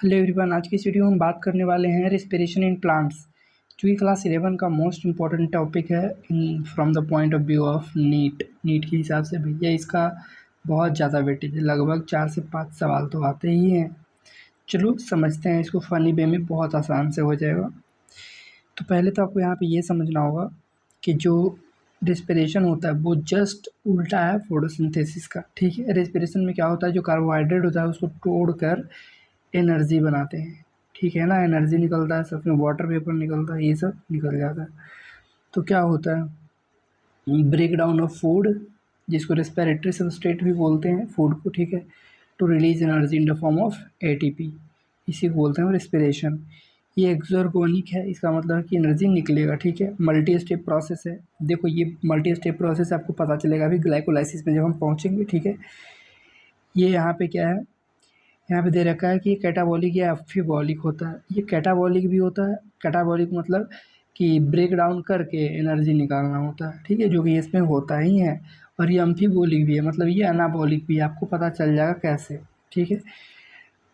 Hello everyone, आज की इस वीडियो में हम बात करने वाले हैं रेस्पिरेशन इन प्लांट्स, जो कि क्लास 11 का मोस्ट इम्पॉर्टेंट टॉपिक है in from the point of view of NEET के हिसाब से भैया इसका बहुत ज़्यादा वेटेज है। लगभग 4 से 5 सवाल तो आते ही हैं। चलो समझते हैं इसको फ़नी वे में, बहुत आसान से हो जाएगा। तो पहले तो आपको यहाँ पे ये समझना होगा कि जो रेस्पिरेशन होता है वो जस्ट उल्टा है फोटोसिंथेसिस का। ठीक है, रेस्पिरेशन में क्या होता है, जो कार्बोहाइड्रेट होता है उसको तोड़कर एनर्जी बनाते हैं। ठीक है ना, एनर्जी निकलता है, सब में वाटर वेपर निकलता है, ये सब निकल जाता है। तो क्या होता है, ब्रेक डाउन ऑफ फूड, जिसको रेस्पिरेटरी सबस्ट्रेट भी बोलते हैं फूड को। ठीक है, to release energy in the form of ATP, इसी को बोलते हैं रेस्पिरेशन। ये एक्सोर्गोनिक है, इसका मतलब है कि एनर्जी निकलेगा। ठीक है, मल्टी स्टेप प्रोसेस है। देखो ये मल्टी स्टेप प्रोसेस आपको पता चलेगा अभी ग्लाइकोलाइसिस में जब हम पहुँचेंगे। ठीक है, ये यहाँ पे क्या है, यहाँ पे दे रखा है कि कैटाबॉलिक या एम्फीबॉलिक होता है। ये कैटाबॉलिक भी होता है। कैटाबॉलिक मतलब कि ब्रेक डाउन करके एनर्जी निकालना होता है। ठीक है, जो कि इसमें होता ही है। और ये एम्फीबॉलिक भी है, मतलब ये एनाबॉलिक भी है। आपको पता चल जाएगा कैसे। ठीक है,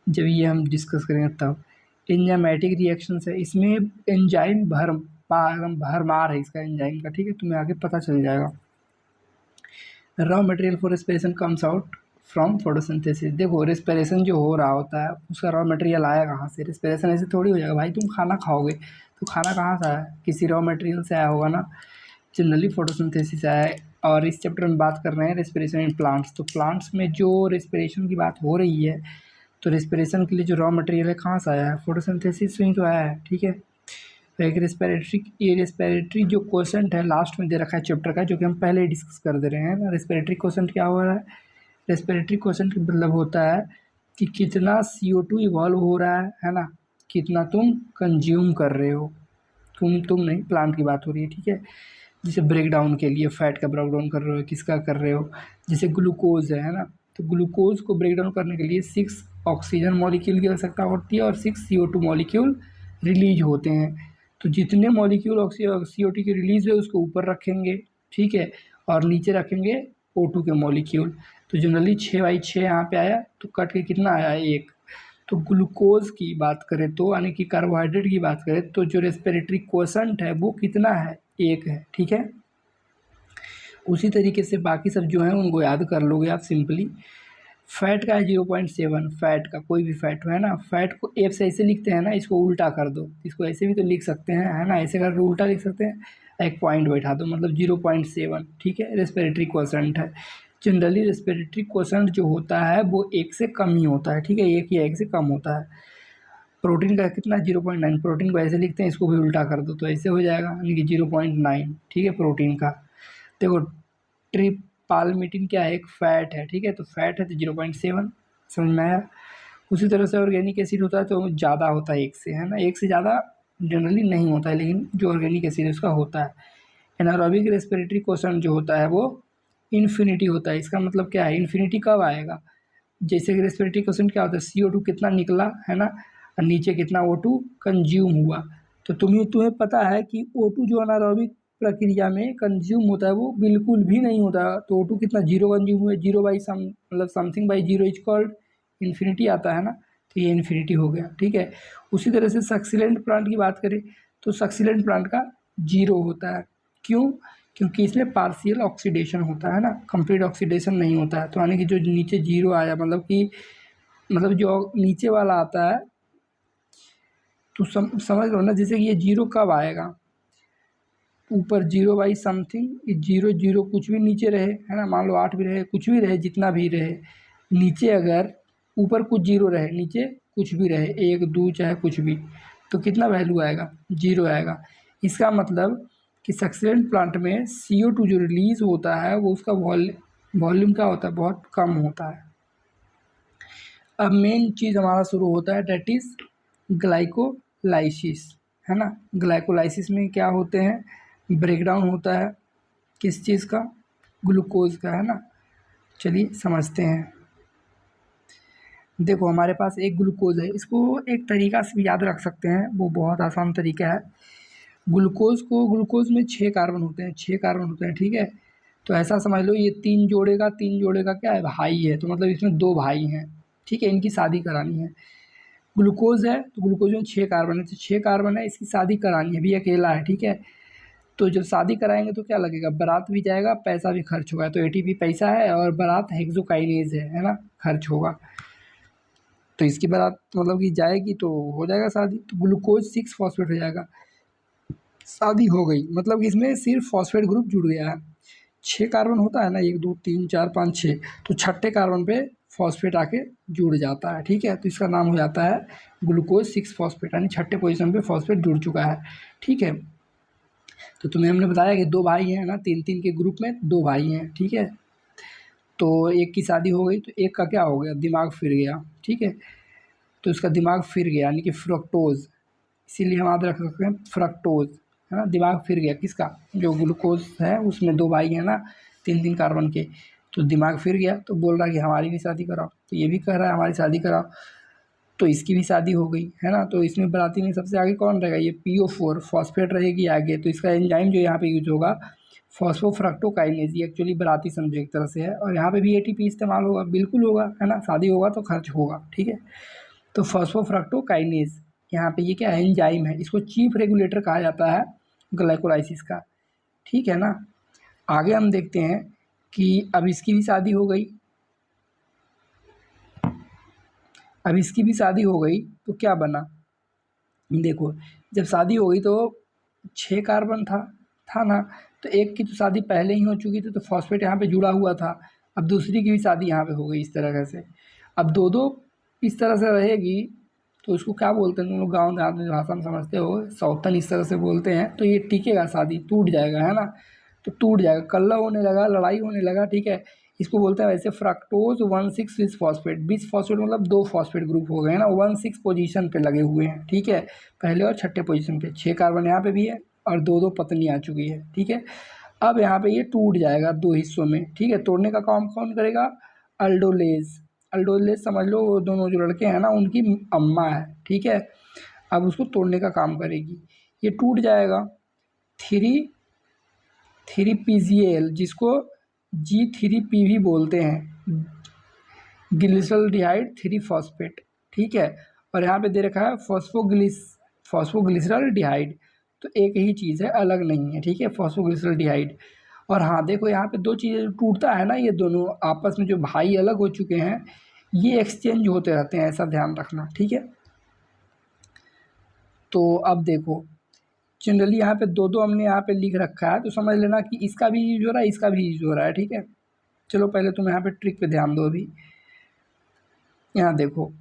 जब ये हम डिस्कस करेंगे तब। एंजाइमेटिक रिएक्शंस है, इसमें एंजाइम भरमार है इसका एंजाइम का। ठीक है, तुम्हें आगे पता चल जाएगा। Raw material for respiration comes out from photosynthesis. देखो रेस्पिरेशन जो हो रहा होता है उसका रॉ मटेरियल आया कहाँ से। रेस्पिरेशन ऐसे थोड़ी हो जाएगा भाई, तुम खाना खाओगे तो खाना कहाँ से आया, किसी रॉ मटेरियल से आया होगा ना। जनरली फोटोसिंथेसिस आया है। और इस चैप्टर में बात कर रहे हैं रेस्पिरेशन इन प्लांट्स। तो प्लांट्स में जो रेस्पिरेशन की बात हो रही है, तो रेस्पिरेशन के लिए जो रॉ मटेरियल है कहाँ से आया है, फोटोसिंथेसिस से ही तो आया है। ठीक है, तो एक रेस्पिरेटरी जो क्वोशंट है लास्ट में दे रखा है चैप्टर का, जो कि हम पहले ही डिस्कस कर दे रहे हैं ना। रेस्पिरेटरी क्वोशंट क्या हो रहा है, रेस्पिरेटरी क्वोशंट का मतलब होता है कि कितना CO2 इवॉल्व हो रहा है ना, कितना तुम कंज्यूम कर रहे हो। तुम नहीं, प्लांट की बात हो रही है। ठीक है, जैसे ब्रेक डाउन के लिए फैट का ब्रेक डाउन कर रहे हो, किसका कर रहे हो, जैसे ग्लूकोज है ना। तो ग्लूकोज को ब्रेक डाउन करने के लिए 6 ऑक्सीजन मॉलिक्यूल की आवश्यकता होती है और 6 CO2 मॉलिक्यूल रिलीज होते हैं। तो जितने मॉलिक्यूल CO2 की रिलीज है उसको ऊपर रखेंगे। ठीक है, और नीचे रखेंगे O2 के मॉलिक्यूल। तो जनरली 6/6 यहाँ पे आया, तो कट के कितना आया, 1। तो ग्लूकोज की बात करें तो, यानी कि कार्बोहाइड्रेट की बात करें तो, जो रेस्पिरेटरी क्वोशंट है वो कितना है, 1 है। ठीक है, उसी तरीके से बाकी सब जो है उनको याद कर लोगे आप सिंपली। फैट का है 0.7, फैट का कोई भी फैट हो है ना। फैट को एफ से ऐसे लिखते हैं ना, इसको उल्टा कर दो, इसको ऐसे भी तो लिख सकते हैं है ना, ऐसे करके उल्टा लिख सकते हैं, एक पॉइंट बैठा दो, मतलब 0.7। ठीक है, रेस्पिरेटरी क्वोशंट है। जनरली रेस्पिरेटरी क्वोशंट जो होता है वो 1 से कम ही होता है। ठीक है, 1 या 1 से कम होता है। प्रोटीन का कितना, 0.9। प्रोटीन को ऐसे लिखते हैं, इसको भी उल्टा कर दो तो ऐसे हो जाएगा, यानी कि 0.9। ठीक है, प्रोटीन का। देखो ट्रिपालमिटिन क्या है, एक फैट है। ठीक है, तो फैट है तो 0.7, समझ में आया। उसी तरह से ऑर्गेनिक एसिड होता है तो ज़्यादा होता है 1 से, है ना। 1 से ज़्यादा जनरली नहीं होता है, लेकिन जो ऑर्गेनिक एसिड है उसका होता है। एनारोबिक रेस्पिरेटरी क्वोशंट जो होता है वो इन्फिनिटी होता है। इसका मतलब क्या है, इन्फिनिटी कब आएगा, जैसे कि रेस्पिरेटरी क्वोशंट क्या होता है, CO2 कितना निकला है ना, और नीचे कितना O2 कंज्यूम हुआ। तो तुम्हें पता है कि O2 जो अनारोबिक प्रक्रिया में कंज्यूम होता है वो बिल्कुल भी नहीं होता। तो O2 कितना, 0 कंज्यूम हुआ, 0 बाई सम मतलब something by 0 is called infinity आता है ना। तो ये इन्फिनिटी हो गया। ठीक है, उसी तरह से सक्सिलेंट प्लांट की बात करें तो सक्सिलेंट प्लांट का 0 होता है। क्यों, क्योंकि इसमें पार्शियल ऑक्सीडेशन होता है ना, कंप्लीट ऑक्सीडेशन नहीं होता है। तो यानी कि जो नीचे 0 आया, मतलब कि मतलब जो नीचे वाला आता है, तो समझ लो ना, जैसे कि ये 0 कब आएगा, ऊपर 0 बाई समथिंग, ये 0 0 कुछ भी नीचे रहे है ना, मान लो 8 भी रहे, कुछ भी रहे, जितना भी रहे, नीचे अगर ऊपर कुछ 0 रहे, नीचे कुछ भी रहे, 1 2 चाहे कुछ भी, तो कितना वैल्यू आएगा, 0 आएगा। इसका मतलब कि सक्सेंट प्लांट में CO2 जो रिलीज होता है वो उसका वॉल्यूम क्या होता है, बहुत कम होता है। अब मेन चीज़ हमारा शुरू होता है, डेट इज़ ग्लाइकोलाइसिस, है ना। ग्लाइकोलाइसिस में क्या होते हैं, ब्रेकडाउन होता है किस चीज़ का, ग्लूकोज का, है ना। चलिए समझते हैं। देखो हमारे पास एक ग्लूकोज है, इसको एक तरीका से भी याद रख सकते हैं, वो बहुत आसान तरीका है। ग्लूकोज में 6 कार्बन होते हैं, 6 कार्बन होते हैं। ठीक है, तो ऐसा समझ लो ये 3 जोड़े का क्या है, भाई है, तो मतलब इसमें 2 भाई हैं। ठीक है, इनकी शादी करानी है। ग्लूकोज है तो ग्लूकोज में 6 कार्बन है, तो 6 कार्बन है, इसकी शादी करानी है, अभी अकेला है, ठीक है। तो जब शादी कराएंगे तो क्या लगेगा, बारात भी जाएगा, पैसा भी खर्च होगा। तो एटीपी पैसा है और बारात हेक्सोकाइनेज है ना, खर्च होगा। तो इसकी बारात मतलब कि जाएगी तो हो जाएगा शादी, तो ग्लूकोज 6 फॉस्फेट हो जाएगा, शादी हो गई। मतलब इसमें सिर्फ फॉस्फेट ग्रुप जुड़ गया है। 6 कार्बन होता है ना, 1 2 3 4 5 6, तो छठे कार्बन पे फॉस्फेट आके जुड़ जाता है, ठीक है। तो इसका नाम हो जाता है ग्लूकोज 6 फॉस्फेट, यानी छठे पोजीशन पे फॉस्फेट जुड़ चुका है, ठीक है। तो तुम्हें हमने बताया कि 2 भाई हैं ना, 3-3 के ग्रुप में 2 भाई हैं, ठीक है। तो एक की शादी हो गई तो एक का क्या हो गया, दिमाग फिर गया, ठीक है। तो उसका दिमाग फिर गया यानी कि फ्रक्टोज, इसीलिए हम याद रख सकते हैं फ्रक्टोज, है ना। दिमाग फिर गया किसका, जो ग्लूकोज है उसमें 2 भाई हैं ना, 3-3 कार्बन के, तो दिमाग फिर गया, तो बोल रहा है कि हमारी भी शादी कराओ, तो ये भी कह रहा है हमारी शादी कराओ, तो इसकी भी शादी हो गई, है ना। तो इसमें बाराती में सबसे आगे कौन रहेगा, ये PO4 फॉस्फेट रहेगी आगे। तो इसका एंजाइम जो यहाँ पे यूज होगा फॉस्फोफ्रक्टोकाइनेज, ये एक्चुअली बाराती समझो एक तरह से है, और यहाँ पे भी ATP इस्तेमाल होगा, बिल्कुल होगा, है ना। शादी होगा तो खर्च होगा, ठीक है। तो फॉस्फोफ्रक्टोकाइनेज यहाँ पे ये क्या है, एंजाइम है, इसको चीफ रेगुलेटर कहा जाता है ग्लाइकोलाइसिस का, ठीक है ना। आगे हम देखते हैं कि अब इसकी भी शादी हो गई, अब इसकी भी शादी हो गई तो क्या बना, देखो जब शादी हो गई तो 6 कार्बन था ना, तो एक की तो शादी पहले ही हो चुकी थी, तो फॉस्फेट यहाँ पे जुड़ा हुआ था। अब दूसरी की भी शादी यहाँ पे हो गई इस तरह से। अब दो दो इस तरह से रहेगी, तो उसको क्या बोलते हैं तुम लोग गाँव देहात में भाषा में समझते हो, सौतन इस तरह से बोलते हैं। तो ये टिकेगा, शादी टूट जाएगा, है ना। तो टूट जाएगा, कल्ला होने लगा, लड़ाई होने लगा, ठीक है। इसको बोलते हैं वैसे fructose 1,6 bis phosphate, bis phosphate मतलब 2 फॉस्फेट ग्रुप हो गए हैं ना, 1,6 पोजीशन पे लगे हुए हैं, ठीक है। पहले और छठे पोजीशन पे 6 कार्बन यहाँ पे भी है और 2 पत्नी आ चुकी है, ठीक है। अब यहाँ पे ये टूट जाएगा 2 हिस्सों में, ठीक है। तोड़ने का काम कौन करेगा, अल्डोलेज, अल्डोलेज समझ लो, वो दोनों जो लड़के हैं ना उनकी अम्मा है, ठीक है। अब उसको तोड़ने का काम करेगी, ये टूट जाएगा। 3 PGAL जिसको G3P भी बोलते हैं, ग्लिसरॉल्डिहाइड 3 फॉस्फेट, ठीक है। और यहाँ पे दे रखा है फॉस्फोग्लिसरॉल्डिहाइड, तो एक ही चीज़ है, अलग नहीं है, ठीक है, फॉस्फोग्लिसरॉल्डिहाइड। और हाँ देखो यहाँ पे 2 चीज़ें जो टूटता है ना, ये दोनों आपस में जो भाई अलग हो चुके हैं, ये एक्सचेंज होते रहते हैं, ऐसा ध्यान रखना, ठीक है। तो अब देखो जनरली यहाँ पे 2-2 हमने यहाँ पे लिख रखा है, तो समझ लेना कि इसका भी यूज हो रहा है, इसका भी यूज हो रहा है, ठीक है। चलो पहले तुम यहाँ पे ट्रिक पे ध्यान दो। अभी यहाँ देखो,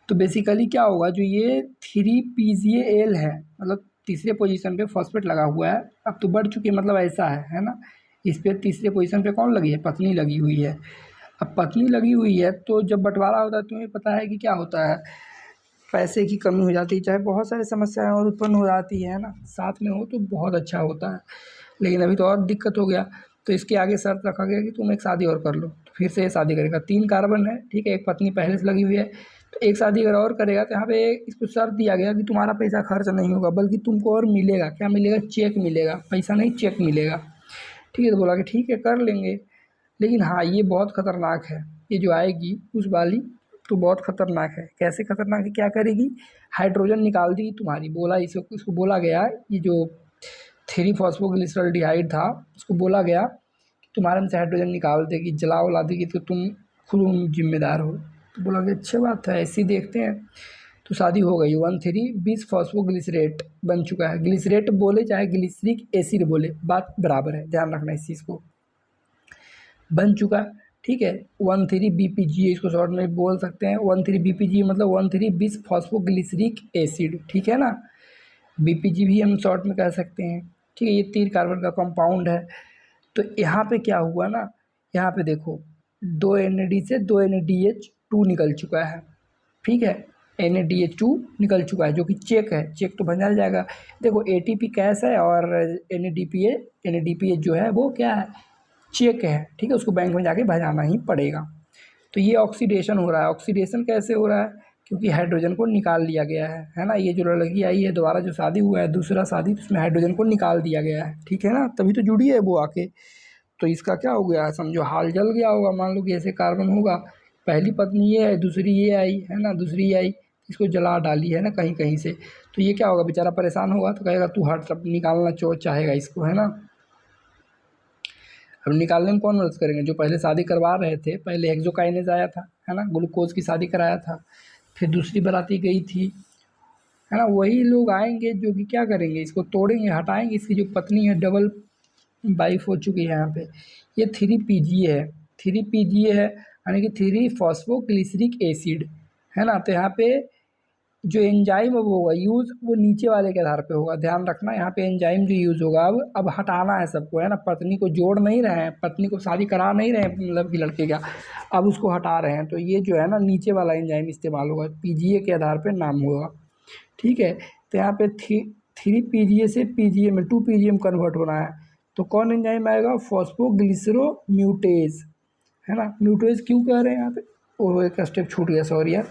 तो बेसिकली क्या होगा, जो ये 3 PGAL है, मतलब तीसरे पोजीशन पे फॉस्फेट लगा हुआ है, अब तो बढ़ चुकी है, मतलब ऐसा है ना। इस पे तीसरे पोजीशन पे कौन लगी है, पत्नी लगी हुई है। अब पत्नी लगी हुई है तो जब बंटवारा होता है, तुम्हें पता है कि क्या होता है, पैसे की कमी हो जाती है, चाहे बहुत सारी समस्याएं और उत्पन्न हो जाती है ना, साथ में हो तो बहुत अच्छा होता है। लेकिन अभी तो और दिक्कत हो गया, तो इसके आगे शर्त रखा गया कि तुम एक शादी और कर लो, तो फिर से ये शादी करेगा। 3 कार्बन है, ठीक है, एक पत्नी पहले से लगी हुई है, तो एक शादी अगर और करेगा तो यहाँ पे इसको शर्त दिया गया कि तुम्हारा पैसा खर्च नहीं होगा, बल्कि तुमको और मिलेगा, क्या मिलेगा, चेक मिलेगा, पैसा नहीं चेक मिलेगा, ठीक है। तो बोला कि ठीक है कर लेंगे, लेकिन हाँ ये बहुत ख़तरनाक है, ये जो आएगी उस वाली, तो बहुत ख़तरनाक है। कैसे ख़तरनाक है, क्या करेगी, हाइड्रोजन निकाल देगी तुम्हारी, बोला इसको बोला गया, ये जो 3 फॉस्फोग्लिसरॉल्डिहाइड था उसको बोला गया कि तुम्हारे में से हाइड्रोजन निकाल देगी, जला उला देगी, तो तुम खुद जिम्मेदार हो। तो बोला कि अच्छी बात है, ऐसी देखते हैं। तो शादी हो गई, 1,3 बिस फॉस्फोग्लिसरेट बन चुका है। ग्लिसरेट बोले चाहे ग्लिसरिक एसिड बोले, बात बराबर है, ध्यान रखना इस चीज़ को, बन चुका, ठीक है। 1,3 BPG इसको शॉर्ट में बोल सकते हैं, 1,3 BPG मतलब 1,3 बिस फॉस्फोग्लिसरिक एसिड, ठीक है ना। BPG भी हम शॉर्ट में कह सकते हैं, ठीक है। ये 3 कार्बन का कंपाउंड है। तो यहाँ पे क्या हुआ ना, यहाँ पे देखो 2 NAD से 2 NADH2 निकल चुका है, ठीक है। NADH2 निकल चुका है, जो कि चेक है, चेक तो बन जाएगा। देखो ATP कैश है और NADPH जो है वो क्या है, चेक है, ठीक है, उसको बैंक में जाके भजाना ही पड़ेगा। तो ये ऑक्सीडेशन हो रहा है। ऑक्सीडेशन कैसे हो रहा है, क्योंकि हाइड्रोजन को निकाल लिया गया है ना। ये जो लड़की आई है दोबारा जो शादी हुआ है, दूसरा शादी, तो उसमें हाइड्रोजन को निकाल दिया गया है, ठीक है ना, तभी तो जुड़ी है वो आके। तो इसका क्या हो गया, समझो हाल जल गया होगा। मान लो कि ऐसे कार्बन होगा, पहली पत्नी ये है, दूसरी ये आई, है ना, दूसरी ये आई, इसको जला डाली है ना कहीं कहीं से, तो ये क्या होगा, बेचारा परेशान होगा तो कहेगा तू हट, सब निकालना चाहेगा इसको, है ना। अब निकालने में कौन मदद करेंगे, जो पहले शादी करवा रहे थे, पहले हेक्सोकाइनेज आया था, है ना, ग्लूकोज की शादी कराया था, फिर दूसरी बाराती गई थी, है ना, वही लोग आएंगे जो कि क्या करेंगे, इसको तोड़ेंगे, हटाएंगे। इसकी जो पत्नी है डबल वाइफ हो चुकी है यहाँ पे, ये 3 PGA है, 3 PGA है यानी कि 3 फॉस्फोग्लिसरिक एसिड, है ना। तो यहाँ पे जो एंजाइम वो होगा यूज़, वो नीचे वाले के आधार पे होगा, ध्यान रखना। यहाँ पे एंजाइम जो यूज़ होगा अब हटाना है सबको, है ना, पत्नी को जोड़ नहीं रहे हैं, पत्नी को शादी करा नहीं रहे हैं, मतलब कि लड़के का, अब उसको हटा रहे हैं, तो ये जो है ना नीचे वाला एंजाइम इस्तेमाल होगा, PGA के आधार पे नाम होगा, ठीक है। तो यहाँ पे 3 PGA से PGA में 2 PGA में कन्वर्ट होना है, तो कौन एंजाइम आएगा, फॉस्फोग्लिसरोम्यूटेज, है ना। म्यूटेज क्यों कह रहे हैं यहाँ पे, वो एक स्टेप छूट गया, सॉरी यार।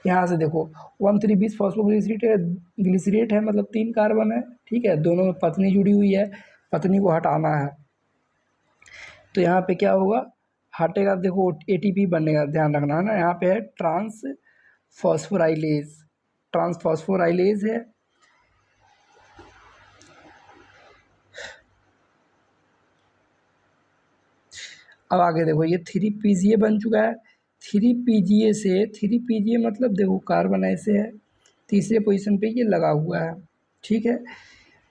यहाँ से देखो 1,3-20 फॉस्फोग्लिसरेट है, ग्लिसरेट है, मतलब 3 कार्बन है, ठीक है, दोनों में पत्नी जुड़ी हुई है, पत्नी को हटाना है, तो यहाँ पे क्या होगा, हटेगा, देखो ATP बनेगा, ध्यान रखना, है ना। यहाँ पे है ट्रांसफॉस्फोराइलेज है, अब आगे देखो ये 3 PGA बन चुका है, 3 PGA से 3 PGA मतलब देखो कार्बन ऐसे है, तीसरे पोजीशन पे ये लगा हुआ है, ठीक है।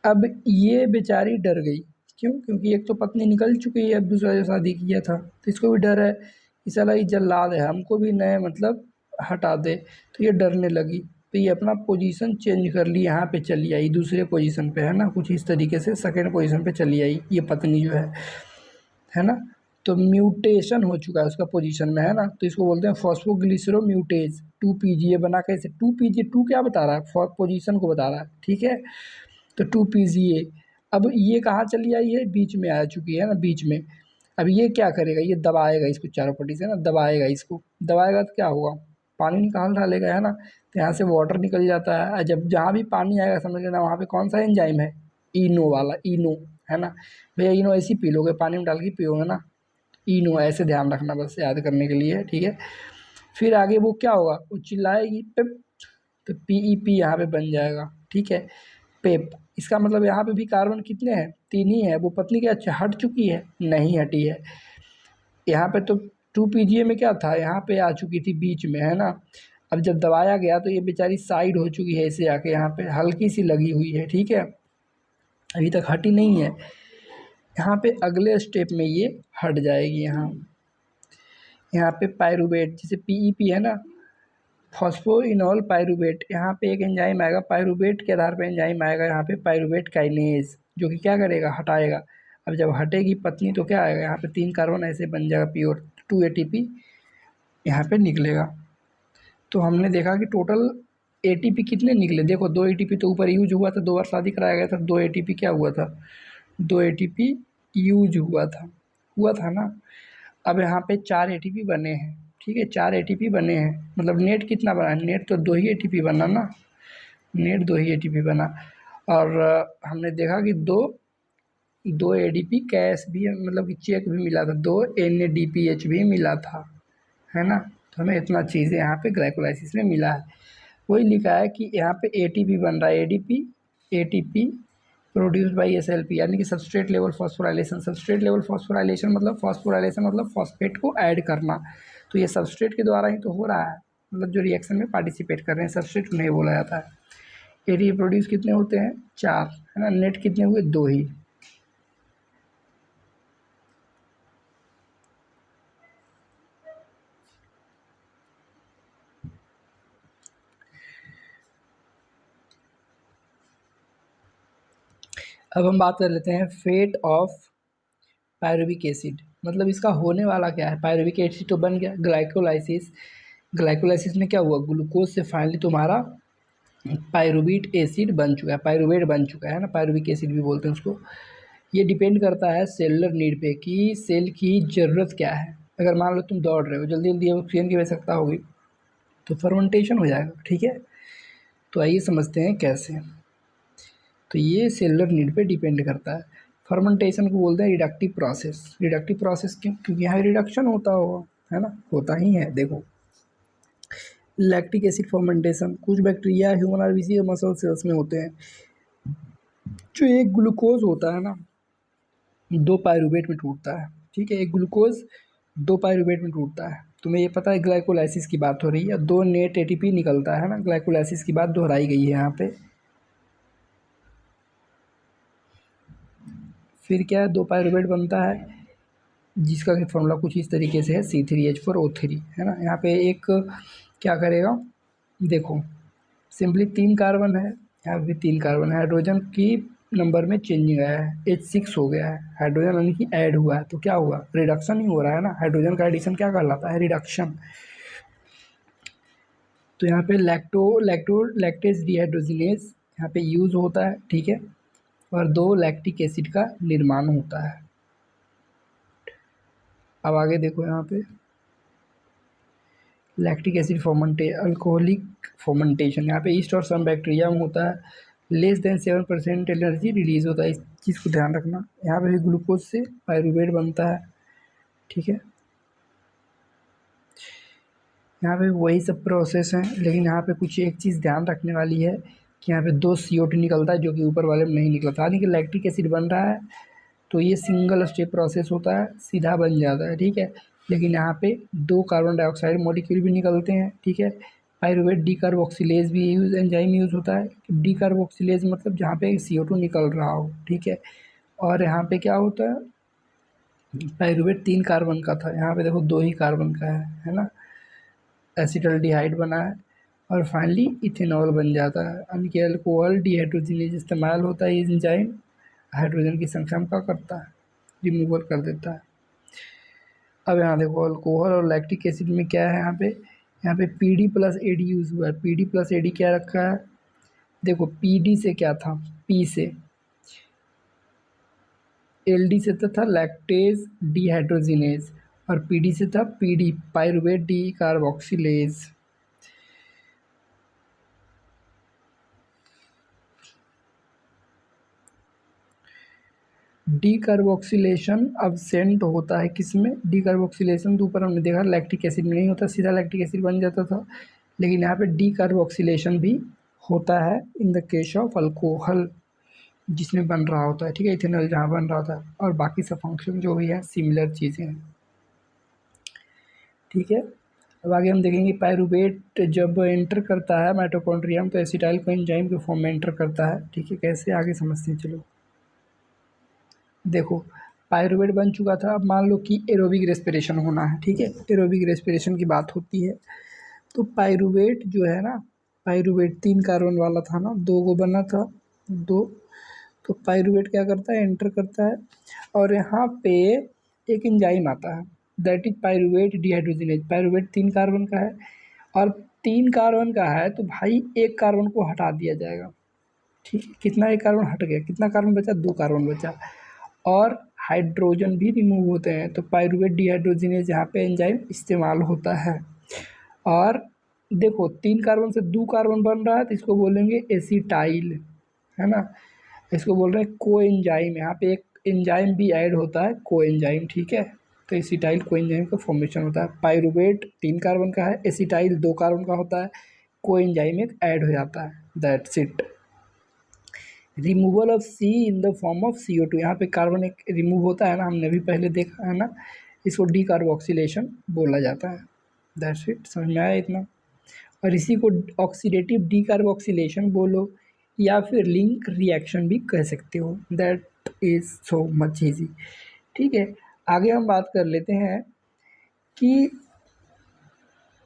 अब ये बेचारी डर गई, क्यों, क्योंकि एक तो पत्नी निकल चुकी है, अब दूसरा जो शादी किया था, तो इसको भी डर है, इस साला ये जल्लाद है, हमको भी नए मतलब हटा दे, तो ये डरने लगी, तो ये अपना पोजीशन चेंज कर ली, यहाँ पे चली आई दूसरे पोजीशन पे, है ना, कुछ इस तरीके से सेकंड पोजीशन पे चली आई ये पत्नी जो है ना। तो म्यूटेशन हो चुका है उसका पोजीशन में, है ना, तो इसको बोलते हैं फॉस्फोग्लिसरोम्यूटेज। 2 PGA बना, कैसे 2 PGA, 2 क्या बता रहा है, पोजीशन को बता रहा है, ठीक है। तो 2 PGA, अब ये कहाँ चली आई है, बीच में आ चुकी है ना, बीच में। अब ये क्या करेगा, ये दबाएगा इसको चारों पट्टी से ना, दबाएगा इसको, दबाएगा तो क्या होगा, पानी निकाल डालेगा, है ना, तो यहाँ से वाटर निकल जाता है, और जब जहाँ भी पानी आएगा समझ लेना वहाँ पे कौन सा एंजाइम है, इनो वाला, इनो, है ना। भैया इनो ऐसे ही पी लोगे, पानी में डाल के पियोगे ना, इनो, ऐसे ध्यान रखना बस याद करने के लिए, ठीक है। फिर आगे वो क्या होगा, वो चिल्लाएगी पेप, तो PEP यहाँ पे बन जाएगा, ठीक है, पेप। इसका मतलब यहाँ पे भी कार्बन कितने हैं, 3 ही है, वो पत्नी क्या अच्छा हट चुकी है, नहीं हटी है, यहाँ पे तो 2 PGA में क्या था, यहाँ पे आ चुकी थी बीच में, है ना। अब जब दबाया गया तो ये बेचारी साइड हो चुकी है, ऐसे आके यहाँ पे हल्की सी लगी हुई है, ठीक है, अभी तक हटी नहीं है। यहाँ पे अगले स्टेप में ये हट जाएगी, यहाँ पे पायरुवेट, जैसे PEP है ना, फॉस्फोइनोल पायरुवेट, यहाँ पे एक एंजाइम आएगा, पायरुवेट के आधार पे एंजाइम आएगा यहाँ पे, पायरुवेट काइनेज, जो कि क्या करेगा, हटाएगा। अब जब हटेगी पत्नी तो क्या आएगा, यहाँ पे 3 कार्बन ऐसे बन जाएगा प्योर, 2 ATP यहाँ पे निकलेगा। तो हमने देखा कि टोटल ATP कितने निकले, देखो 2 ATP तो ऊपर यूज हुआ था, 2 बार शादी कराया गया था, 2 ATP क्या हुआ था, 2 ATP यूज हुआ था ना। अब यहाँ पे 4 ATP बने हैं, ठीक है, 4 ATP बने हैं, मतलब नेट कितना बना है, नेट तो 2 ही ATP बना ना, नेट 2 ही ATP बना। और हमने देखा कि दो ADP कैश भी मतलब कि चेक भी मिला था, 2 NADPH भी मिला था, है ना। तो हमें इतना चीज़ें यहाँ पे ग्लाइकोलाइसिस में मिला है, वही लिखा है कि यहाँ पे ATP बन रहा है, ATP प्रोड्यूस्ड बाई SLP, यानी कि substrate level phosphorylation. Substrate level phosphorylation मतलब फॉस्फेट को ऐड करना, तो ये सबस्ट्रेट के द्वारा ही तो हो रहा है, मतलब जो रिएक्शन में पार्टिसिपेट कर रहे हैं, सबस्ट्रेट उन्हें बोला जाता है। ATP प्रोड्यूस कितने होते हैं, 4, है ना, नेट कितने हुए, 2 ही। अब हम बात कर लेते हैं फेट ऑफ पायरुविक एसिड, मतलब इसका होने वाला क्या है, पायरुविक एसिड तो बन गया, ग्लाइकोलाइसिस, ग्लाइकोलाइसिस में क्या हुआ, ग्लूकोज से फाइनली तुम्हारा पायरुवेट एसिड बन चुका है, पायरुवेट बन चुका है ना, पायरुविक एसिड भी बोलते हैं उसको। ये डिपेंड करता है सेलुलर नीड पे कि सेल की ज़रूरत क्या है। अगर मान लो तुम दौड़ रहे हो, जल्दी जल्दी ऑक्सीजन की आवश्यकता होगी, तो फर्मेंटेशन हो जाएगा, ठीक है। तो आइए समझते हैं कैसे। तो ये सेलुलर नीड पे डिपेंड करता है। फर्मेंटेशन को बोलते हैं रिडक्टिव प्रोसेस। रिडक्टिव प्रोसेस क्यों, क्योंकि यहाँ रिडक्शन होता होगा, है ना, होता ही है। देखो लैक्टिक एसिड फर्मेंटेशन, कुछ बैक्टीरिया ह्यूमन आरबीसी और मसल सेल्स में होते हैं। जो एक ग्लूकोज होता है ना, 2 पाइरूवेट में टूटता है, ठीक है। एक ग्लूकोज 2 पाइरूवेट में टूटता है। तुम्हें ये पता है ग्लाइकोलाइसिस की बात हो रही है, 2 नेट एटीपी निकलता है ना, ग्लाइकोलाइसिस की बात दोहराई गई है यहाँ पे। फिर क्या है, 2 पाइरूवेट बनता है जिसका फॉर्मूला कुछ इस तरीके से है C3H4O3, है ना। यहाँ पे एक क्या करेगा, देखो सिंपली 3 कार्बन है, यहाँ भी 3 कार्बन है, हाइड्रोजन की नंबर में चेंजिंग आया है, H6 हो गया है, हाइड्रोजन यानी कि ऐड हुआ है, तो क्या हुआ, रिडक्शन ही हो रहा है ना। हाइड्रोजन का एडिशन क्या कहलाता है, रिडक्शन। तो यहाँ पे लैक्टेज डिहाइड्रोजिनेज यहाँ पे यूज़ होता है, ठीक है, और 2 लैक्टिक एसिड का निर्माण होता है। अब आगे देखो यहाँ पे लैक्टिक एसिड अल्कोहलिक फर्मेंटेशन, यहाँ पे ईस्ट और सम बैक्टीरिया में होता है, लेस देन 7% एनर्जी रिलीज होता है, इस चीज़ को ध्यान रखना। यहाँ पे भी ग्लूकोज से पाइरूवेट बनता है, ठीक है। यहाँ पे वही सब प्रोसेस हैं, लेकिन यहाँ पे कुछ एक चीज़ ध्यान रखने वाली है कि यहाँ पे 2 CO2 निकलता है जो कि ऊपर वाले में नहीं निकलता, यानी कि लैक्टिक एसिड बन रहा है तो ये सिंगल स्टेप प्रोसेस होता है, सीधा बन जाता है, ठीक है। लेकिन यहाँ पे 2 कार्बन डाइऑक्साइड मॉलिक्यूल भी निकलते हैं, ठीक है। पाइरूवेट डीकार्बोक्सिलेज भी एंजाइम यूज़ होता है। डीकार्बोक्सिलेज मतलब जहाँ पे CO2 निकल रहा हो, ठीक है। और यहाँ पे क्या होता है, पाइरूवेट 3 कार्बन का था, यहाँ पे देखो 2 ही कार्बन का है ना। एसिटल्डिहाइड बना है और फाइनली इथेनॉल बन जाता है, यानी कि अल्कोहल डिहाइड्रोजिनेज इस्तेमाल होता है। ये एंजाइम हाइड्रोजन की संख्या में क्या करता है, रिमूवल कर देता है। अब यहाँ देखो अल्कोहल और लैक्टिक एसिड में क्या है, यहाँ पे PD+AD यूज़ हुआ है। PD+AD क्या रखा है, देखो PD से क्या था, P से LD से तो था लैक्टेज डिहाइड्रोजिनेज और PD से था PD pyruvate D carboxylase. Decarboxylation absent होता है किसमें, डीकार्बोक्सिलेशन तो ऊपर हमने देखा लैक्टिक एसिड में नहीं होता, सीधा लैक्टिक एसिड बन जाता था, लेकिन यहाँ पे डीकार्बोक्सिलेशन भी होता है in the case of alcohol जिसमें बन रहा होता है, ठीक है, इथेनॉल जहाँ बन रहा था, और बाकी सब फंक्शन जो भी है सिमिलर चीज़ें हैं, ठीक है। अब आगे हम देखेंगे पाइरूवेट जब एंटर करता है माइटोकॉन्ड्रिया में तो एसिटाइल कोएंजाइम के फॉर्म में एंटर करता है, ठीक है। कैसे, आगे समझते हैं, चलो देखो पाइरूवेट बन चुका था। अब मान लो कि एरोबिक रेस्पिरेशन होना है, ठीक है, एरोबिक रेस्पिरेशन की बात होती है तो पाइरूवेट जो है ना, पाइरूवेट 3 कार्बन वाला था ना, 2 को बना था, 2, तो पाइरूवेट क्या करता है, एंटर करता है और यहाँ पे एक एंजाइम आता है that is pyruvate dehydrogenase. Pyruvate 3 carbon का है और 3 कार्बन का है तो भाई एक कार्बन को हटा दिया जाएगा, ठीक है। कितना, एक कार्बन हट गया, कितना कार्बन बचा, 2 कार्बन बचा, और हाइड्रोजन भी रिमूव होते हैं, तो पाइरूवेट डिहाइड्रोजिनेज यहाँ पे एंजाइम इस्तेमाल होता है। और देखो 3 कार्बन से 2 कार्बन बन रहा है तो इसको बोलेंगे एसिटाइल, है ना, इसको बोल रहे हैं कोएंजाइम। यहाँ पे एक एंजाइम भी ऐड होता है कोएंजाइम, ठीक है, तो एसिटाइल कोएंजाइम का फॉर्मेशन होता है। पाइरूवेट 3 कार्बन का है, एसिटाइल 2 कार्बन का होता है, कोएंजाइम एक ऐड हो जाता है, that's it. Removal of C in the form of CO2, यहाँ पे कार्बन एक रिमूव होता है ना, हमने भी पहले देखा है ना, इसको डीकार्बोक्सिलेशन बोला जाता है, दैट्स इट। समझ में आया इतना। और इसी को ऑक्सीडेटिव डीकार्बोक्सिलेशन बोलो या फिर लिंक रिएक्शन भी कह सकते हो, that is so much easy, ठीक है। आगे हम बात कर लेते हैं कि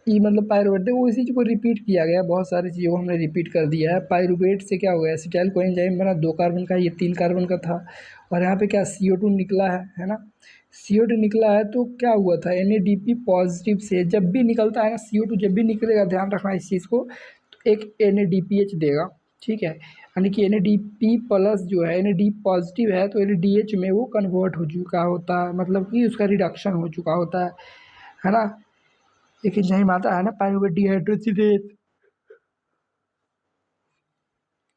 ये मतलब पाइरूवेट वो इसी चीज़ को रिपीट किया गया, बहुत सारी चीज़ों को हमने रिपीट कर दिया है। पाइरूवेट से क्या हो गया, एसिटाइल कोएंजाइम बना, 2 कार्बन का, ये 3 कार्बन का था, और यहाँ पे क्या CO2 निकला है ना। CO2 निकला है तो क्या हुआ था, NADP पॉजिटिव से जब भी निकलता है ना, CO2 जब भी निकलेगा, ध्यान रखना इस चीज़ को, तो एक NADPH देगा, ठीक है, यानी कि NADP+ जो है, NAD पॉजिटिव है तो NADH में वो कन्वर्ट हो चुका होता है, मतलब कि उसका रिडक्शन हो चुका होता है ना। एक एंजाइम आता है ना पाइरूवेट डिहाइड्रोजिनेज,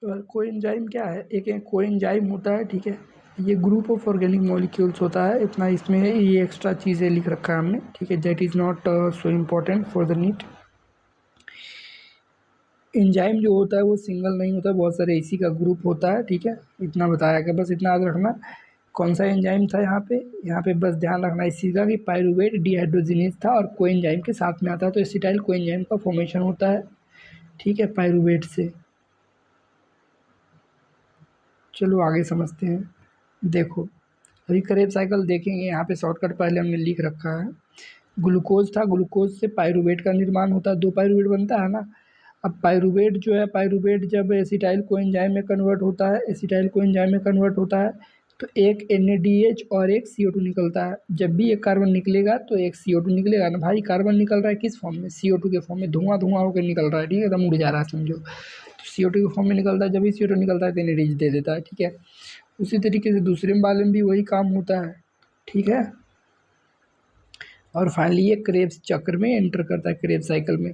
और कोएंजाइम क्या है, एक कोएंजाइम होता है, ठीक है, ये ग्रुप ऑफ ऑर्गेनिक मॉलिक्यूल्स होता है, इतना इसमें ये एक्स्ट्रा चीज़ें लिख रखा है हमने, ठीक है, that is not so important for the NEET. Enzyme जो होता है वो सिंगल नहीं होता, बहुत सारे इसी का ग्रुप होता है, ठीक है। इतना बताया गया, बस इतना याद रखना। कौन सा एंजाइम था यहाँ पे बस ध्यान रखना इस चीज़ का कि पाइरूवेट डिहाइड्रोजिनेज था और कोएंजाइम के साथ में आता है, तो एसिटाइल कोएंजाइम का फॉर्मेशन होता है, ठीक है, पाइरूवेट से। चलो आगे समझते हैं। देखो अभी करेब साइकिल देखेंगे, यहाँ पे शॉर्टकट पहले हमने लिख रखा है। ग्लूकोज था, ग्लूकोज से पाइरूवेट का निर्माण होता है, 2 पाइरूवेट बनता है ना। अब पाइरूवेट जो है, पाइरूवेट जब एसिटाइल कोएंजाइम में कन्वर्ट होता है, एसिटाइल कोएंजाइम में कन्वर्ट होता है तो एक NADH और एक CO2 निकलता है। जब भी एक कार्बन निकलेगा तो एक CO2 निकलेगा ना भाई। कार्बन निकल रहा है किस फॉर्म में? CO2 के फॉर्म में, धुआं धुआं होकर निकल रहा है, ठीक है, एकदम उड़ जा रहा है समझो। तो CO2 के फॉर्म में निकलता है, जब भी CO2 निकलता है तो NADH दे देता है, ठीक है। उसी तरीके से दूसरे वाले में भी वही काम होता है, ठीक है। और फाइनली ये क्रेब्स चक्र में एंटर करता है, क्रेब्स साइकिल में,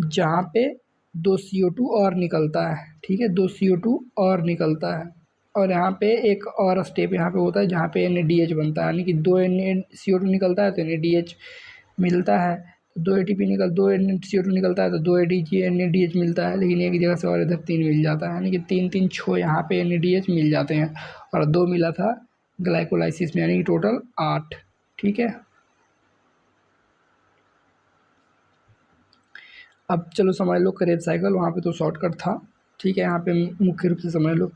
जहाँ पे 2 CO2 और निकलता है, ठीक है, 2 CO2 और निकलता है। और यहाँ पे एक और स्टेप यहाँ पे होता है जहाँ पे NADH बनता है, यानी कि 2 CO2 निकलता है तो NADH मिलता है, 2 ATP निकल 2 CO2 निकलता है तो 2 NADH मिलता है, लेकिन एक जगह से और इधर 3 मिल जाता है, यानी कि 3 3 6 यहाँ पे NADH मिल जाते हैं, और 2 मिला था ग्लाइकोलाइसिस में, यानी कि टोटल 8, ठीक है। अब चलो समझ लो करेब साइकिल, वहाँ पे तो शॉर्टकट था, ठीक है। यहाँ पे मुख्य रूप से समझ लो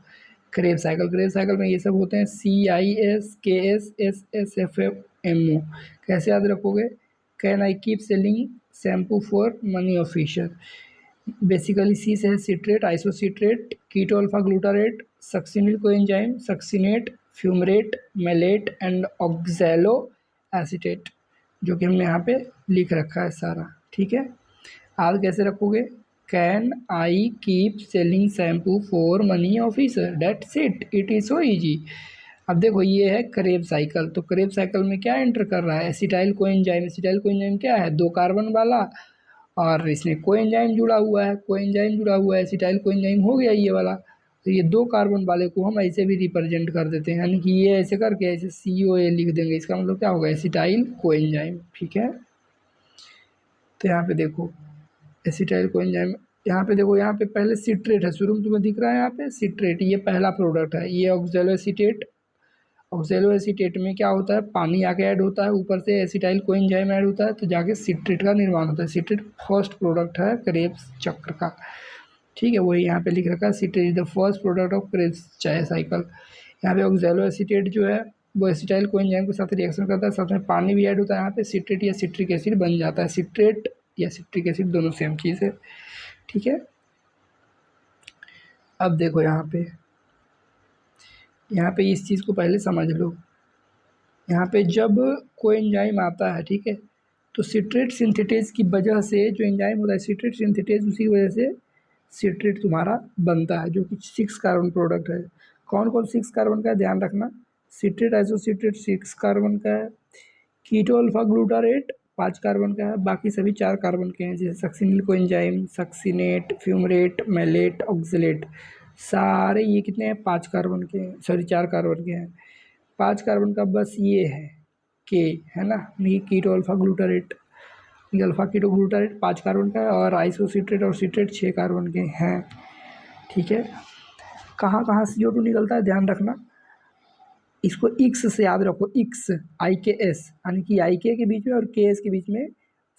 करेब साइकिल। करेब साइकिल में ये सब होते हैं CIS KS SSFMO। कैसे याद रखोगे? Can I keep selling shampoo for money official. Basically C से है citrate, isocitrate, keto alpha glutarate, succinyl coenzyme, succinate, fumarate, malate and oxaloacetate, जो कि हमने यहाँ पे लिख रखा है सारा, ठीक है। आप कैसे रखोगे? Can I keep selling shampoo for money officer, that's it is so easy. अब देखो ये है करेब साइकिल, तो करेब साइकिल में क्या एंटर कर रहा है? Acetyl coenzyme. एसिटाइल कोएंजाइम क्या है? 2 कार्बन वाला, और इसमें कोएंजाइम जुड़ा हुआ है, कोएंजाइम जुड़ा हुआ है, एसिटाइल कोएंजाइम हो गया ये वाला। तो ये 2 कार्बन वाले को हम ऐसे भी रिप्रेजेंट कर देते हैं, यानी कि ये ऐसे करके ऐसे COA लिख देंगे, इसका मतलब क्या होगा? एसिटाइल कोएंजाइम, ठीक है। तो यहाँ पे देखो एसिटाइल कोएंजाइम, यहाँ पे देखो, यहाँ पे पहले सिट्रेट है, शुरू में तुम्हें दिख रहा है यहाँ पे सिट्रेट, ये पहला प्रोडक्ट है, ये ऑक्सैलो एसीटेट। ऑक्सैलो एसीटेट में क्या होता है? पानी आके ऐड होता है, ऊपर से एसिटाइल कोएंजाइम ऐड होता है, तो जाके सिट्रेट का निर्माण होता है। सिट्रेट फर्स्ट प्रोडक्ट है क्रेब्स चक्र का, ठीक है, वही यहाँ पे लिख रखा है, citrate is the first product of Krebs चाय साइकिल। यहाँ पे ऑक्सैलो एसीटेट जो है वो एसिटाइल कोएंजाइम के साथ रिएक्शन करता है, साथ में पानी भी ऐड होता है, यहाँ पे सिट्रेट या सिट्रिक एसिड बन जाता है। सिट्रेट या सिट्रिक एसिड दोनों सेम चीज़ है, ठीक है। अब देखो यहाँ पे इस चीज़ को पहले समझ लो। यहाँ पे जब कोई एंजाइम आता है, ठीक है, तो सिट्रेट सिंथेटेज की वजह से जो एंजाइम होता है सिट्रेट सिंथेटेज, उसी की वजह से सिट्रेट तुम्हारा बनता है, जो कि 6 कार्बन प्रोडक्ट है। कौन कौन 6 कार्बन का है ध्यान रखना? सिट्रेट आइसोसिट्रेट 6 कार्बन का है, कीटो अल्फा ग्लूटारेट 5 कार्बन का है, बाकी सभी 4 कार्बन के हैं, जैसे succinyl coenzyme, succinate, fumarate, malate, oxalate, सारे ये कितने हैं? 5 कार्बन के हैं, सॉरी 4 कार्बन के हैं। 5 कार्बन का बस ये है के, है ना, ये कीटो अल्फा ग्लूटारेट, ये अल्फा कीटो ग्लूटारेट 5 कार्बन का है, और आइसोसिट्रेट और सिट्रेट 6 कार्बन के हैं, ठीक है। कहाँ कहाँ CO2 निकलता है ध्यान रखना, इसको इक्स से याद रखो, इक्स IKS, यानी कि IK के बीच में और KS के बीच में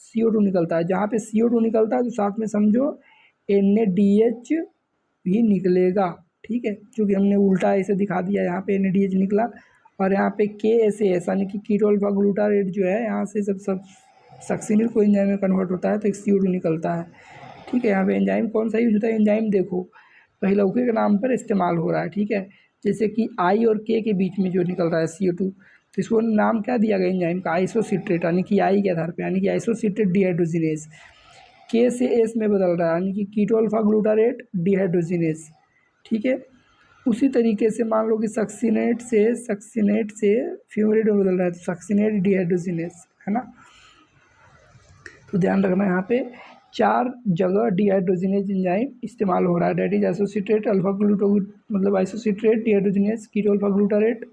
CO2 निकलता है। जहाँ पे CO2 निकलता है तो साथ में समझो NADH भी निकलेगा, ठीक है, क्योंकि हमने उल्टा ऐसे दिखा दिया, यहाँ पे NADH निकला, और यहाँ पे KSAS यानी कि कीटो अल्फा ग्लूटारेट जो है, यहाँ से सब सक्सिनिल कोएंजाइम में कन्वर्ट होता है तो एक CO2 निकलता है, ठीक है। यहाँ पे एंजाइम कौन सा यूज होता है? एंजाइम देखो पहिलौके के नाम पर इस्तेमाल हो रहा है, ठीक है, जैसे कि I और K के बीच में जो निकल रहा है CO2, तो इसको नाम क्या दिया गया एंजाइम का? आइसोसिट्रेट, यानी कि I के आधार पे, यानी कि आइसोसिट्रेट डिहाइड्रोजिनेज। K से S में बदल रहा है, यानी कि कीटो अल्फा ग्लूटारेट डिहाइड्रोजिनेज, ठीक है। उसी तरीके से मान लो कि सक्सिनेट से फ्यूमरेट में बदल रहा है, तो सक्सिनेट डिहाइड्रोजिनेज, है ना। तो ध्यान रखना यहाँ पे 4 जगह डिहाइड्रोजिनेज एंजाइम इस्तेमाल हो रहा है, डेट इज एसोसिएटेड अल्फा ग्लूटो, मतलब आइसोसिट्रेट डिहाइड्रोजिनेज, कीटो अल्फा ग्लूटारेट,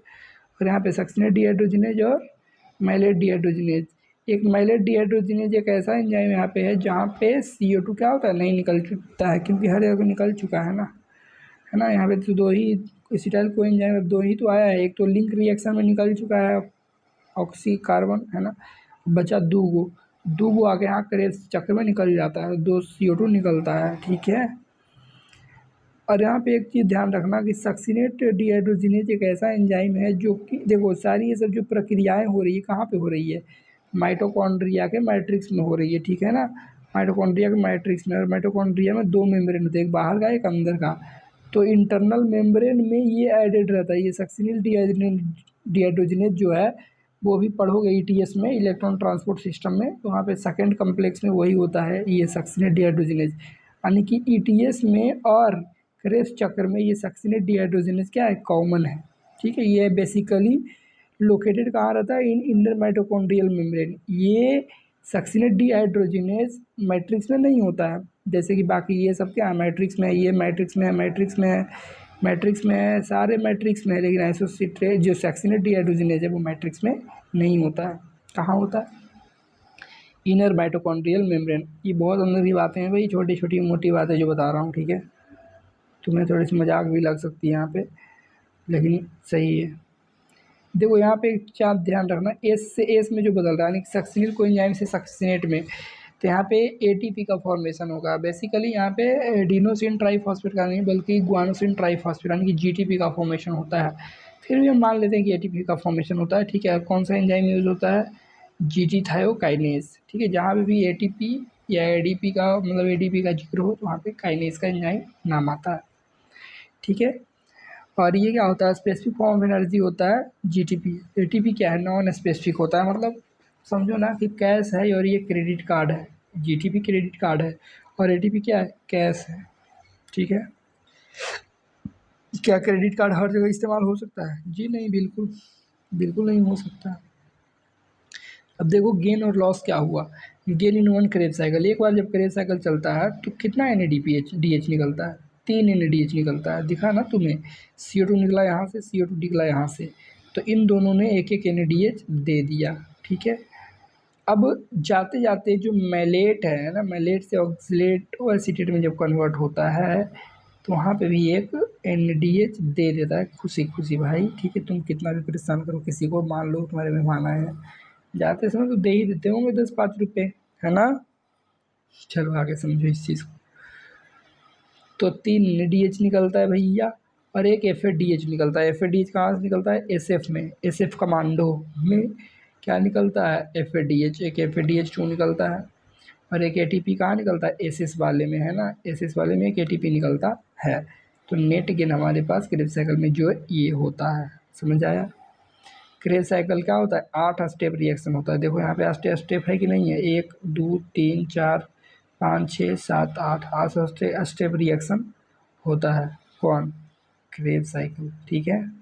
और यहाँ पे सक्सिनेट डिहाइड्रोजिनेज और मैलेट डिहाइड्रोजिनेज। एक माइलेट डिहाइड्रोजिनेज एक ऐसा एंजाइम यहाँ पे है जहाँ पे CO2 क्या होता है, नहीं निकल चुकता है, क्योंकि हर जगह निकल चुका है ना। यहाँ पे तो दो ही एसिटाइल को एंजाइम दो ही तो आया है, एक तो लिंक रिएक्शन में निकल चुका है ऑक्सी कार्बन, है ना, बचा दूगो आगे यहाँ क्रेब्स चक्र में निकल जाता है, 2 CO2 निकलता है, ठीक है। और यहाँ पे एक चीज़ ध्यान रखना कि सक्सिनेट डिहाइड्रोजिनेज एक ऐसा एंजाइम है जो कि देखो सारी ये सब जो प्रक्रियाएं हो रही है कहाँ पे हो रही है, माइटोकॉन्ड्रिया के मैट्रिक्स में हो रही है, ठीक है ना। माइटोकॉन्ड्रिया के मैट्रिक्स में, और माइटोकॉन्ड्रिया में 2 मेम्ब्रेन होते हैं, एक बाहर का एक अंदर का। तो इंटरनल मेम्ब्रेन में ये एडेड रहता है, ये सक्सिनिल डिहाइड्रोजिनेज जो है वो भी पढ़ोगे ETS में, इलेक्ट्रॉन ट्रांसपोर्ट सिस्टम में, तो वहाँ पे सेकेंड कम्प्लेक्स में वही होता है ये सक्सिनेट डिहाइड्रोजिनेज, यानी कि ETS में और क्रेब्स चक्र में ये सक्सिनेट डिहाइड्रोजिनेज क्या है, कॉमन है, ठीक है। ये बेसिकली लोकेटेड कहाँ रहता है, इन इंडर माइटोकॉन्ड्रियल मेम्ब्रेन। ये सक्सिनेट डिहाइड्रोजिनेज मैट्रिक्स में नहीं होता है, जैसे कि बाकी ये सब क्या है मैट्रिक्स में है, ये मैट्रिक्स में है, मैट्रिक्स में है, मैट्रिक्स में है, सारे मैट्रिक्स में है, लेकिन आइसोसिट्रेट जो सक्सिनेट डिहाइड्रोजिनेज है वो मैट्रिक्स में नहीं होता है। कहाँ होता है, इनर माइटोकॉन्ड्रियल मेम्ब्रेन। ये बहुत अंदर की बातें हैं भाई, छोटी छोटी मोटी बातें जो बता रहा हूँ, ठीक है। तुम्हें थोड़ी सी मजाक भी लग सकती है यहाँ पे, लेकिन सही है। देखो यहाँ पे एक चार ध्यान रखना, एस से एस में जो बदल रहा है, यानी सक्सिनिल कोएंजाइम से सक्सिनेट में, तो यहाँ पे ATP का फॉर्मेशन होगा। बेसिकली यहाँ पे एडिनोसिन ट्राइफॉस्फेट का नहीं बल्कि गुआनोसिन ट्राइफॉस्फेट यानी कि GTP का फॉर्मेशन होता है। फिर भी हम मान लेते हैं कि ATP का फॉर्मेशन होता है, ठीक है। कौन सा एंजाइम यूज होता है, GT थायोकाइनेज, ठीक है। जहाँ पे भी ATP या ADP का मतलब ADP का जिक्र हो तो वहाँ पे काइनेज का एंजाइम नाम आता है, ठीक है। और ये क्या होता है, स्पेसिफिक फॉर्म ऑफ एनर्जी होता है GTP। ATP क्या है, नॉन स्पेसिफिक होता है, मतलब समझो ना कि कैश है और ये क्रेडिट कार्ड है, GTP क्रेडिट कार्ड है और ATP क्या है, कैश है, ठीक है। क्या क्रेडिट कार्ड हर जगह इस्तेमाल हो सकता है, जी नहीं, बिल्कुल बिल्कुल नहीं हो सकता। अब देखो गेन और लॉस क्या हुआ, gain in one Krebs cycle, एक बार जब क्रेब साइकिल चलता है तो कितना NADPH निकलता है, 3 NADH निकलता है, दिखा ना तुम्हें, CO2 निकला यहाँ से, CO2 निकला यहाँ से, तो इन दोनों ने एक एक NADH दे दिया, ठीक है। अब जाते जाते जो मैलेट है ना, मैलेट से ऑक्सलेट और एसीटेट में जब कन्वर्ट होता है तो वहाँ पे भी एक NADH दे देता है, खुशी खुशी भाई, ठीक है। तुम कितना भी परेशान करो किसी को, मान लो तुम्हारे मेहमान आए हैं, जाते समय तो दे ही देते होंगे 10-5 रुपये, है ना। चलो आगे समझो इस चीज़ को। तो 3 NADH निकलता है भैया और एक FADH निकलता है। FADH कहाँ से निकलता है, SF में, SF कमांडो में क्या निकलता है, FADH, एक FADH2 निकलता है और एक ATP कहाँ निकलता है, SS वाले में, है ना, SS वाले में एक ATP निकलता है। तो नेट गेन हमारे पास क्रेब साइकिल में जो है ये होता है, समझ आया। क्रेब साइकिल क्या होता है, 8 स्टेप रिएक्शन होता है। देखो यहाँ पे स्टेप है कि नहीं है, 1 2 3 4 5 6 7 8 स्टेप रिएक्शन होता है, कौन, क्रेब साइकिल, ठीक है।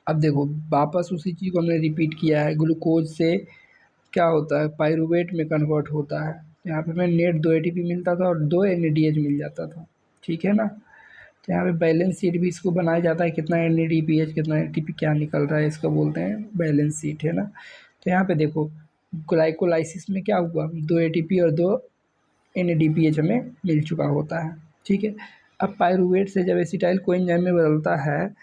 अब देखो वापस उसी चीज़ को हमने रिपीट किया है, ग्लूकोज से क्या होता है, पाइरूवेट में कन्वर्ट होता है। यहाँ पे हमें नेट 2 ATP मिलता था और 2 NADH मिल जाता था, ठीक है ना। तो यहाँ पे बैलेंस शीट भी इसको बनाया जाता है, कितना NADPH कितना ATP क्या निकल रहा है, इसको बोलते हैं बैलेंस शीट, है ना। तो यहाँ पे देखो ग्लाइकोलाइसिस में क्या हुआ, 2 ATP और 2 NADPH हमें मिल चुका होता है, ठीक है। अब पाइरूवेट से जब एसिटाइल कोएंजाइम में बदलता है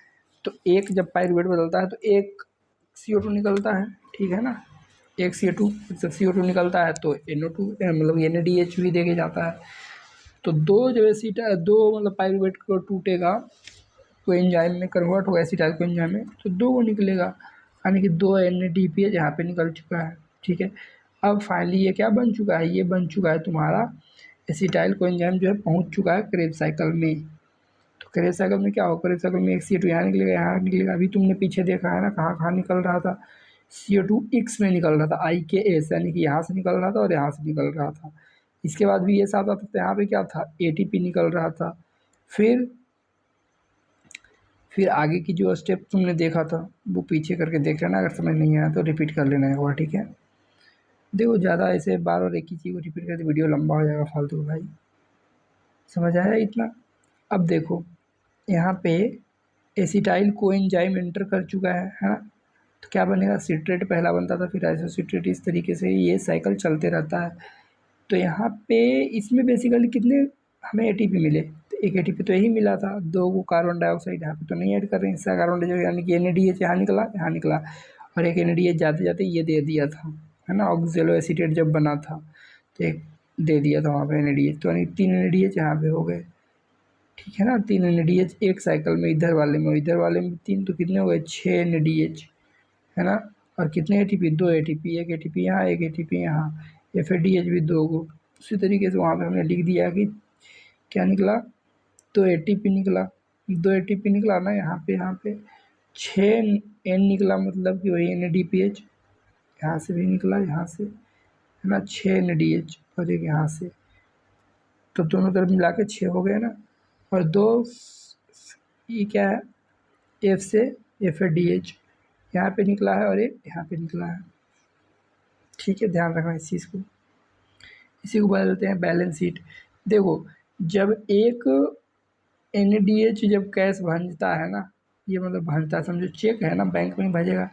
तो एक जब पाइरूवेट बदलता है तो एक CO2 निकलता है, ठीक है ना, एक CO2 निकलता है तो NO2 मतलब NADH भी देके जाता है। तो दो जब दो मतलब पाइरूवेट को टूटेगा तो एंजाइम में कन्वर्ट होगा एसिटाइल को एंजाइम में, तो 2 वो निकलेगा, यानी कि 2 NADPH यहाँ पे निकल चुका है, ठीक है। अब फाइनली ये क्या बन चुका है, ये बन चुका है तुम्हारा एसिटाइल को एंजाइम जो है पहुँच चुका है क्रेब साइकिल में। तो क्रेब साइकिल में क्या होगा, क्रेब साइकिल में एक CO2 यहाँ निकलेगा, यहाँ निकलेगा। अभी तुमने पीछे देखा है ना कहाँ कहाँ निकल रहा था, CO2 X में निकल रहा था, IKS, यानी कि यहाँ से निकल रहा था और यहाँ से निकल रहा था। इसके बाद भी ये साथ आता था, तो यहाँ पे क्या था, ATP निकल रहा था। फिर आगे की जो स्टेप तुमने देखा था वो पीछे करके देख लेना, अगर समझ नहीं आया तो रिपीट कर लेना एक बार, ठीक है। देखो ज़्यादा ऐसे बार बार एक ही चीज़ को रिपीट करके वीडियो लंबा हो जाएगा फालतू भाई, समझ आया इतना। अब देखो यहाँ पे एसिटाइल कोएंजाइम एंटर कर चुका है ना, तो क्या बनेगा, सिट्रेट पहला बनता था, फिर आइसोसिट्रेट, इस तरीके से ये साइकिल चलते रहता है। तो यहाँ पे इसमें बेसिकली कितने हमें एटीपी मिले, तो एक एटीपी तो यही मिला था, 2 को कार्बन डाइऑक्साइड यहाँ पे तो नहीं ऐड कर रहे हैं, इसका कार्बन डाइऑक्साइड यानी कि NADH यहाँ निकला और एक NADH जाते जाते ये दे दिया था, है ना, ऑक्जेलो एसीटेट जब बना था तो एक दे दिया था वहाँ पे NADH, तो यानी 3 NADH यहाँ पे हो गए, ठीक है ना। 3 NADH एक साइकिल में, इधर वाले में 3, तो कितने हो गए, 6 NADH, है ना। और कितने एटीपी, 2 एटीपी, एक एटीपी यहाँ, एक एटीपी यहाँ, FADH भी 2 को। उसी तरीके से वहाँ पे हमने लिख दिया कि क्या निकला, 2 एटीपी निकला, 2 एटीपी निकला ना, यहाँ पे 6 N निकला, मतलब कि वही NADPH, यहाँ से भी निकला, यहाँ से, है ना, 6 NADH और एक यहाँ से, तो दोनों तरफ मिला के 6 हो गए ना, और 2 ये क्या है, F से FADH यहाँ पे निकला है और एक यहाँ पे निकला है, ठीक है, ध्यान रखना इस चीज़ को। इसी को बोलते हैं बैलेंस शीट। देखो जब एक NADH जब कैश भंजता है ना, ये मतलब भंजता है, समझो चेक है ना, बैंक में भेजेगा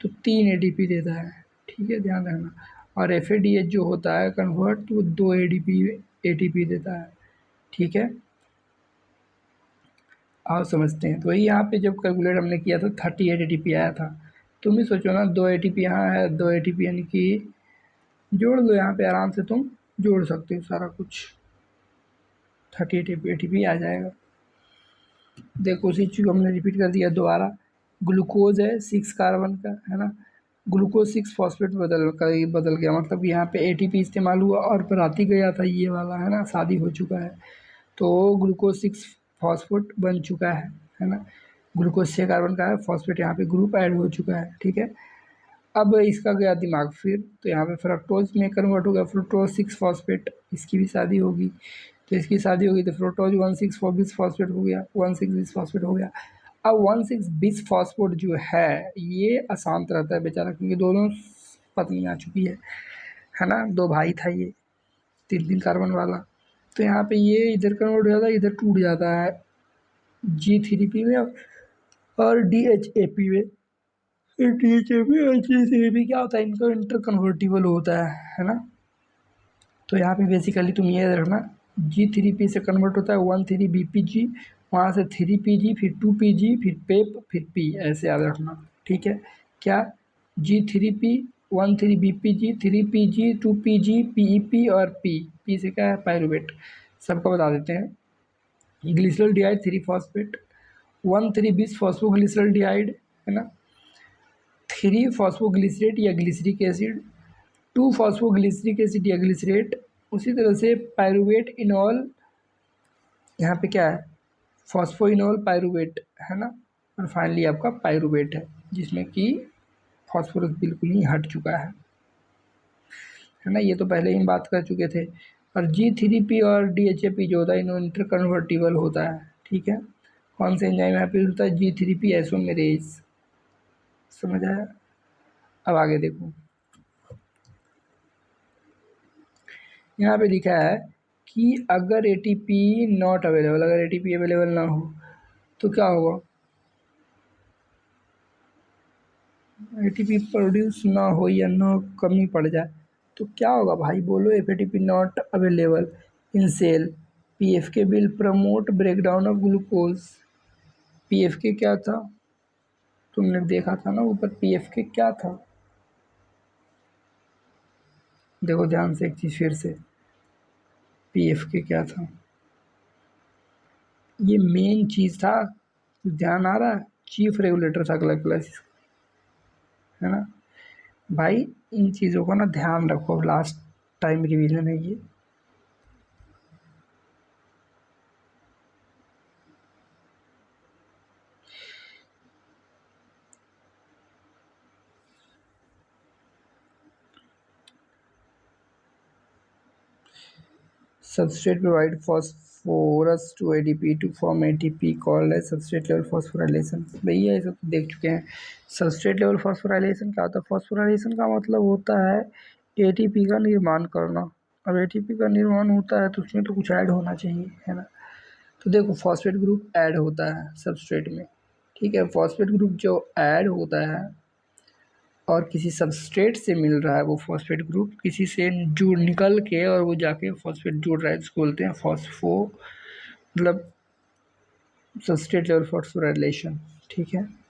तो 3 ADP देता है, ठीक है, ध्यान रखना। और FADH जो होता है कन्वर्ट, तो 2 ATP देता है, ठीक है। आओ समझते हैं, तो वही यहाँ पे जब कैलकुलेट हमने किया था 38 ATP आया था। तुम भी सोचो ना, 2 ATP यहाँ है, 2 ATP यानी कि जोड़ लो, यहाँ पे आराम से तुम जोड़ सकते हो सारा कुछ, 38 ATP आ जाएगा। देखो उसी चीज़ को हमने रिपीट कर दिया दोबारा। ग्लूकोज है 6 कार्बन का, है ना, ग्लूकोज 6 फॉस्फेट बदल गया, मतलब यहाँ पे ATP इस्तेमाल हुआ और पर आती गया था ये वाला, है ना, शादी हो चुका है, तो ग्लूकोज 6 फॉस्फेट बन चुका है ना। ग्लूकोज 6 कार्बन का है, फॉस्फेट यहाँ पे ग्रुप ऐड हो चुका है, ठीक है। अब इसका गया दिमाग फिर, तो यहाँ पे फ्रक्टोज में कन्वर्ट हो गया, फ्रुक्टोज 6 फॉस्फेट, इसकी भी शादी होगी, तो इसकी शादी होगी तो फ्रुक्टोज 1,6 बिस फॉस्फेट हो गया, 1,6 बिस फॉस्फेट हो गया। अब 1,6 बिस फॉस्फेट जो है ये अशांत रहता है बेचारा, क्योंकि दोनों पत्नी आ चुकी है ना, 2 भाई था ये, 3 कार्बन वाला, तो यहाँ पे ये इधर कन्वर्ट हो जाता है, इधर टूट जाता है G3P में और DHAP में। DHAP और G3P क्या होता है, इनका इंटर कन्वर्टिबल होता है ना। तो यहाँ पे बेसिकली तुम ये रखना, G3P से कन्वर्ट होता है 1,3-BPG, वहाँ से 3PG, फिर 2PG, फिर PEP, फिर P, ऐसे याद रखना, ठीक है। क्या G3P 1,3-BPG, 3PG, 2PG, PEP और P से क्या है, पायरुवेट, सबका बता देते हैं। ग्लिसरॉल डिहाइड 3 फॉस्फेट, 1,3-बिस फॉस्फोग्लिसरॉल्डिहाइड, है ना, 3 फॉस्फोग्लिसरेट या ग्लिसरिक एसिड, 2 फॉस्फोग्लिसरिक एसिड या ग्लिसरेट, उसी तरह से पायरुवेट इनॉल, यहाँ पे क्या है, फॉस्फोइनॉल पायरुवेट, है ना, और फाइनली आपका पायरुवेट है, जिसमें कि फॉस्फोरस बिल्कुल ही हट चुका है ना। ये तो पहले ही हम बात कर चुके थे। और G3P और DHAP जो होता है इन्होंने इंटर कन्वर्टिबल होता है, ठीक है। कौन से एंजाइम यहाँ पे होता है, G3P आइसोमेरेज, समझ आया। अब आगे देखो, यहाँ पे लिखा है कि अगर ATP नॉट अवेलेबल, अगर ATP अवेलेबल ना हो तो क्या होगा, ATP प्रोड्यूस ना हो या ना कमी पड़ जाए तो क्या होगा भाई, बोलो। ATP not available in cell, PFK will promote breakdown of glucose. PFK क्या था, तुमने देखा था ना ऊपर, PFK क्या था, देखो ध्यान से एक चीज़ फिर से, PFK क्या था, ये मेन चीज़ था, ध्यान आ रहा है, चीफ रेगुलेटर था ग्लाइकोलाइसिस, है ना भाई। इन चीज़ों का ना ध्यान रखो, अब लास्ट टाइम रिवीजन है ये। Substrate provide phosphorus to ADP to form ATP called as substrate level phosphorylation। भैया ये सब तो देख चुके हैं। सबस्ट्रेट लेवल फॉस्फोराइलेशन क्या होता है, फॉस्फोराइलेशन का मतलब होता है ATP का निर्माण करना। अब ATP का निर्माण होता है तो उसमें तो कुछ ऐड होना चाहिए, है ना। तो देखो फॉस्फेट ग्रुप ऐड होता है सबस्ट्रेट में, ठीक है। फॉस्फेट ग्रुप जो ऐड होता है और किसी सबस्ट्रेट से मिल रहा है वो फॉस्फेट ग्रुप, किसी से जुड़ निकल के और वो जाके फॉस्फेट जुड़ रहा है, इसको बोलते हैं फॉस्फो मतलब सबस्ट्रेट लेवल फॉस्फोराइलेशन। ठीक है।